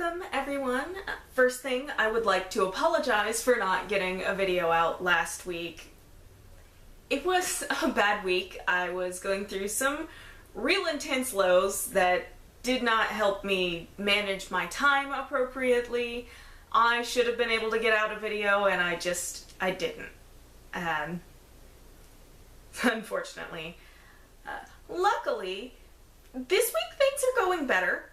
Welcome everyone. First thing, I would like to apologize for not getting a video out last week. It was a bad week. I was going through some real intense lows that did not help me manage my time appropriately. I should have been able to get out a video and I didn't. Unfortunately. Luckily, this week things are going better.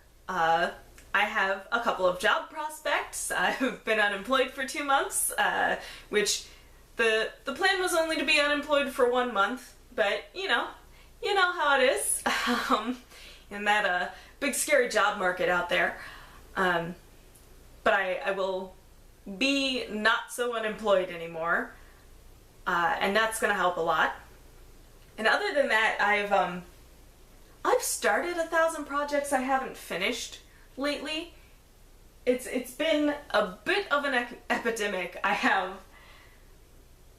I have a couple of job prospects. I've been unemployed for 2 months, which the plan was only to be unemployed for 1 month, but you know how it is in that big scary job market out there. But I will be not so unemployed anymore, and that's gonna help a lot. And other than that, I've started 1,000 projects I haven't finished lately. It's been a bit of an epidemic. I have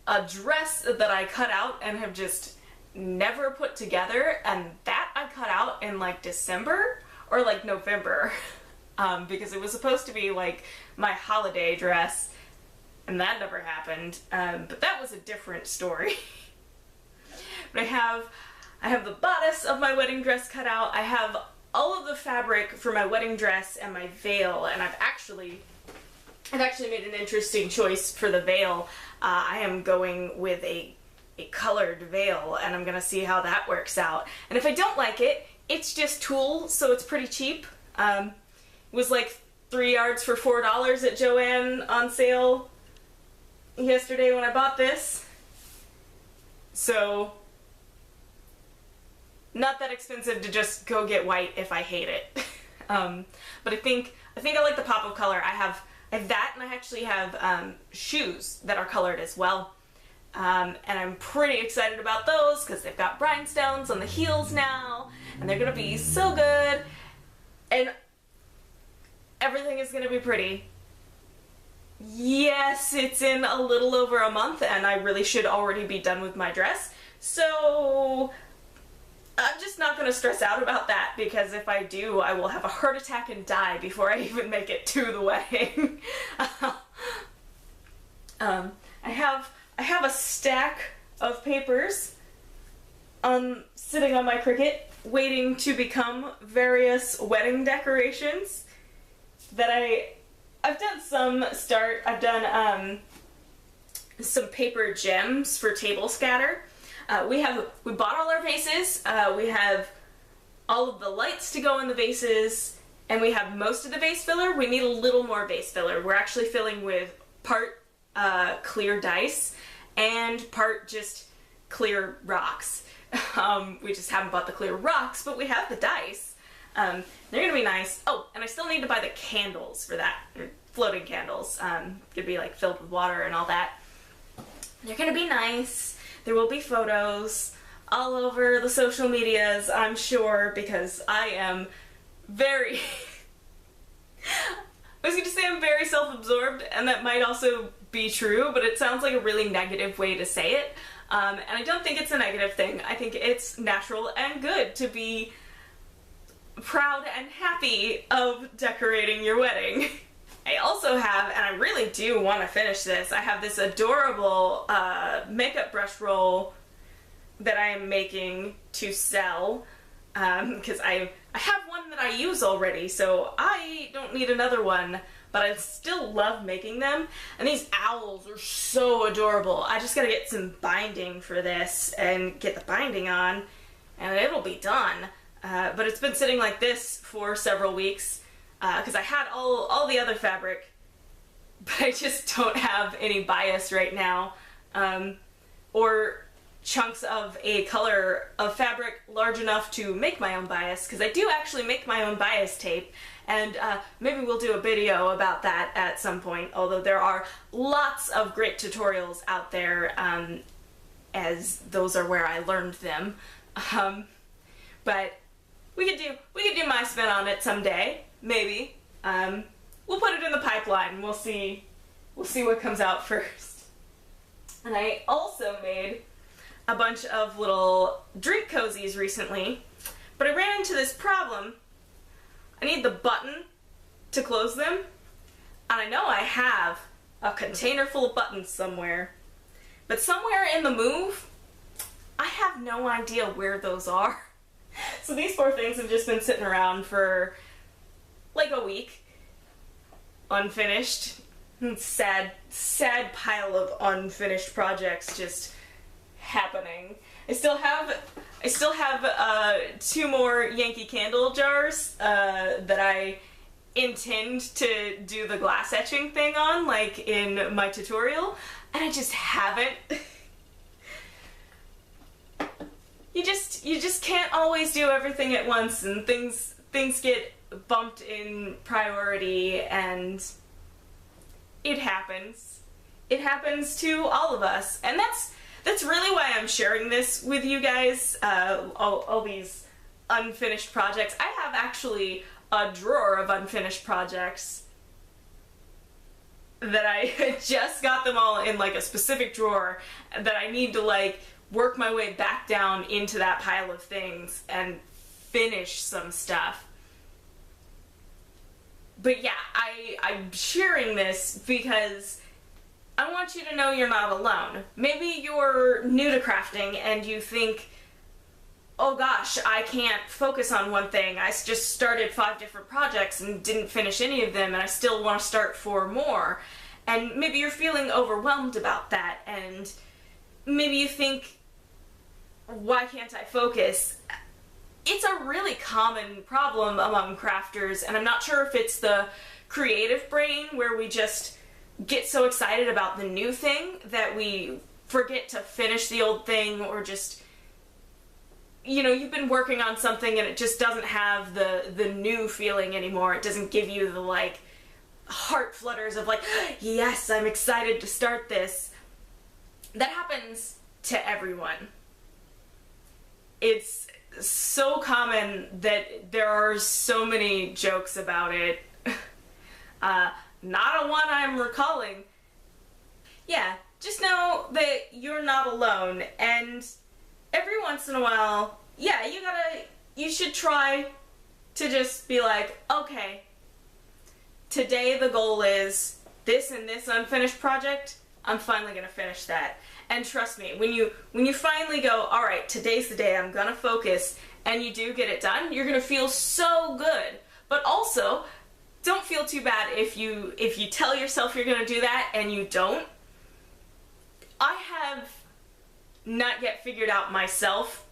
a dress that I cut out and have just never put together, and that I cut out in like December or like November because it was supposed to be like my holiday dress, and that never happened. But that was a different story. But I have the bodice of my wedding dress cut out. I have all of the fabric for my wedding dress and my veil, and I've actually made an interesting choice for the veil. I am going with a colored veil, and I'm gonna see how that works out. And if I don't like it, it's just tulle, so it's pretty cheap. It was like 3 yards for $4 at Joann on sale yesterday when I bought this. So not that expensive to just go get white if I hate it. But I think I like the pop of color. I have that, and I actually have shoes that are colored as well. And I'm pretty excited about those because they've got rhinestones on the heels now, and they're gonna be so good, and everything is gonna be pretty. Yes, it's in a little over a month, and I really should already be done with my dress, so I'm just not going to stress out about that, because if I do, I will have a heart attack and die before I even make it to the wedding. I have a stack of papers sitting on my Cricut waiting to become various wedding decorations that I've done some start. I've done some paper gems for table scatter. We bought all our vases, we have all of the lights to go in the vases, and we have most of the vase filler. We need a little more vase filler. We're actually filling with part clear dice and part just clear rocks. We just haven't bought the clear rocks, but we have the dice. They're gonna be nice. Oh, and I still need to buy the candles for that, floating candles. Gonna be like filled with water and all that. They're gonna be nice. There will be photos all over the social medias, I'm sure, because I am very I was going to say I'm very self-absorbed, and that might also be true, but it sounds like a really negative way to say it. And I don't think it's a negative thing. I think it's natural and good to be proud and happy of decorating your wedding. I also have, and I really do want to finish this, I have this adorable makeup brush roll that I am making to sell, because I have one that I use already, so I don't need another one, but I still love making them. And these owls are so adorable. I just gotta get some binding for this and get the binding on, and it'll be done. But it's been sitting like this for several weeks, because I had all the other fabric, but I just don't have any bias right now, or chunks of a color of fabric large enough to make my own bias, because I do actually make my own bias tape, and maybe we'll do a video about that at some point, although there are lots of great tutorials out there, as those are where I learned them. But we could do my spin on it someday. Maybe. We'll put it in the pipeline. We'll see what comes out first. And I also made a bunch of little drink cozies recently, but I ran into this problem. I need the button to close them. And I know I have a container full of buttons somewhere. But somewhere in the move, I have no idea where those are. So these poor things have just been sitting around for like a week. Unfinished. Sad pile of unfinished projects just happening. I still have 2 more Yankee Candle jars that I intend to do the glass etching thing on, like in my tutorial, and I just haven't. You just can't always do everything at once, and things get bumped in priority, and it happens. It happens to all of us, and that's really why I'm sharing this with you guys, all these unfinished projects. I have actually a drawer of unfinished projects that I just got them all in like a specific drawer that I need to like work my way back down into that pile of things and finish some stuff. But yeah, I'm sharing this because I want you to know you're not alone. Maybe you're new to crafting and you think, oh gosh, I can't focus on one thing. I just started 5 different projects and didn't finish any of them, and I still want to start 4 more. And maybe you're feeling overwhelmed about that, and maybe you think, why can't I focus? It's a really common problem among crafters, and I'm not sure if it's the creative brain where we just get so excited about the new thing that we forget to finish the old thing, or just, you know, you've been working on something and it just doesn't have the new feeling anymore. It doesn't give you the like heart flutters of like, yes, I'm excited to start this. That happens to everyone. It's so common that there are so many jokes about it. Not a one I'm recalling. Yeah, just know that you're not alone, and every once in a while, yeah, you should try to just be like, okay, today the goal is this and this unfinished project, I'm finally gonna finish that. And trust me, when you finally go, all right, today's the day, I'm gonna focus, and you do get it done, you're gonna feel so good. But also, don't feel too bad if you tell yourself you're gonna do that and you don't. I have not yet figured out myself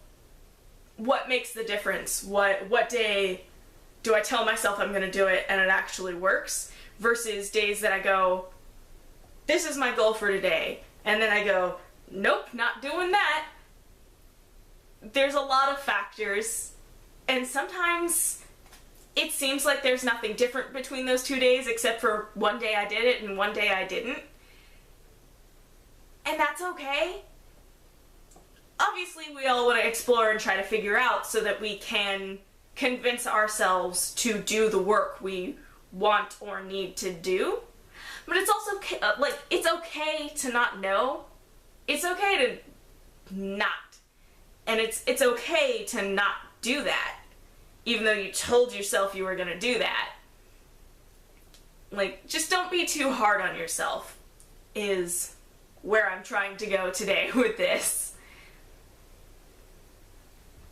what makes the difference. What day do I tell myself I'm gonna do it and it actually works, versus days that I go, this is my goal for today, and then I go, nope, not doing that. There's a lot of factors, and sometimes it seems like there's nothing different between those 2 days except for one day I did it and one day I didn't. And that's okay. Obviously, we all want to explore and try to figure out so that we can convince ourselves to do the work we want or need to do. But it's also like, it's okay to not know. It's okay to not. And it's okay to not do that, even though you told yourself you were gonna do that. Like, just don't be too hard on yourself, is where I'm trying to go today with this.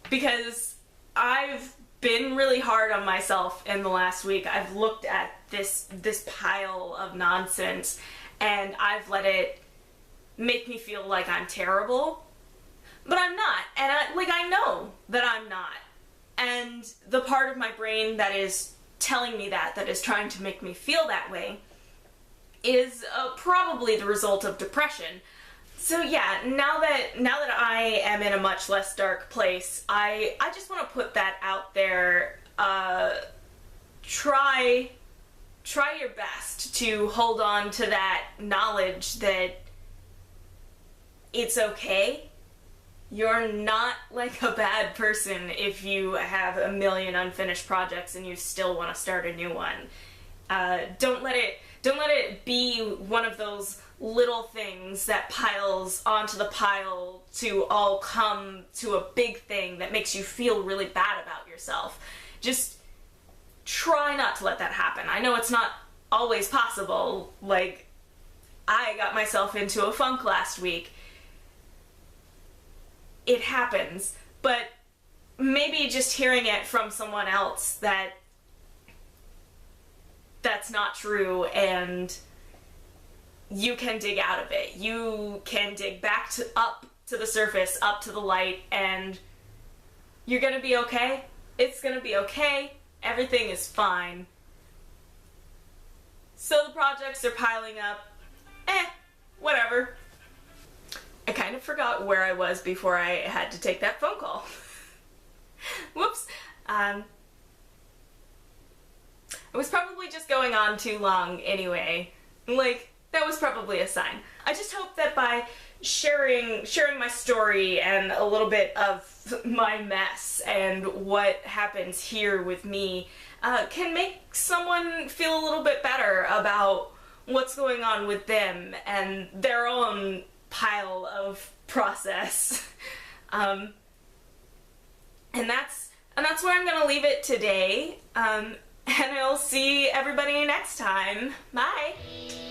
Because I've been really hard on myself in the last week. I've looked at this pile of nonsense, and I've let it make me feel like I'm terrible. But I'm not, and I know that I'm not. And the part of my brain that is telling me that is trying to make me feel that way, is probably the result of depression. So yeah, now that I am in a much less dark place, I just want to put that out there. Try your best to hold on to that knowledge that it's okay. You're not like a bad person if you have a million unfinished projects and you still want to start a new one. Don't let it be one of those little things that piles onto the pile to all come to a big thing that makes you feel really bad about yourself. Just try not to let that happen. I know it's not always possible. Like, I got myself into a funk last week. It happens, but maybe just hearing it from someone else that's not true, and you can dig out of it. You can dig back up to the surface, up to the light, and you're gonna be okay. It's gonna be okay. Everything is fine. So the projects are piling up. Whatever. I kind of forgot where I was before I had to take that phone call. Whoops. I was probably just going on too long anyway. Like, that was probably a sign. I just hope that by sharing my story and a little bit of my mess and what happens here with me can make someone feel a little bit better about what's going on with them and their own pile of process. And that's where I'm gonna leave it today. And I'll see everybody next time. Bye!